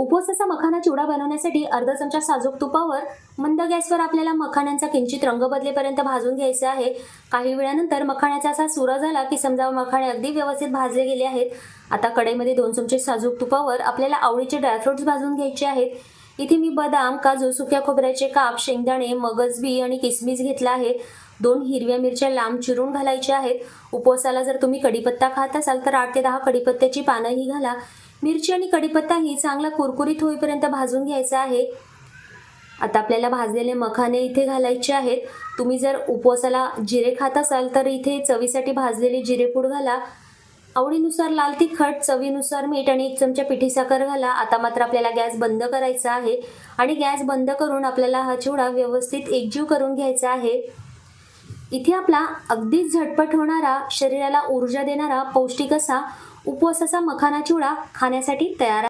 उपवासाचा मखाना चिवडा बनवण्यासाठी अर्धा चमचा साजूक तुपावर मंद गॅसवर आपल्याला मखाण्यांचा किंचित रंग बदलेपर्यंत भाजून घ्यायचा आहे। काही वेळानंतर मखाण्याचा असा सुरा झाला की समजा मखाणे अगदी व्यवस्थित भाजले गेले आहेत। आता कढईमध्ये 2 चमचे साजूक तुपावर आपल्याला आवडीचे ड्रायफ्रुट्स भाजून घ्यायचे आहेत। इथे मी बदाम, काजू, सुक्या खोबऱ्याचे काप, शेंगदाणे, मगजबी आणि किसमिस घेतला आहे। 2 हिरव्या मिरच्या लांब चिरून घालायच्या आहेत। उपवासाला जर तुम्ही कढीपत्ता खात असाल तर 8 ते 10 कढीपत्त्याची पानंही घाला। मिरची आणि कढीपत्ता ही चांगला कुरकुरीत होईपर्यंत भाजून घ्यायचा आहे। आता आपल्याला भाजलेले मखाने इथे घालायचे आहेत। तुम्ही जर उपवासाला जिरे खात असाल तर इथे चवीसाठी भाजलेली जिरेपूड घाला। आवडीनुसार लाल तिखट, चवीनुसार मीठ आणि 1 चमचा पिठी साखर घाला। आता मात्र आपल्याला गॅस बंद करायचा आहे आणि गॅस बंद करून आपल्याला हा चिवडा व्यवस्थित एकजीव करून घ्यायचा आहे। इथे आपला अगदीच झटपट होणारा, शरीराला ऊर्जा देणारा, पौष्टिक असा उपवासाचा मखाना चिवडा खाण्यासाठी तयार आहे।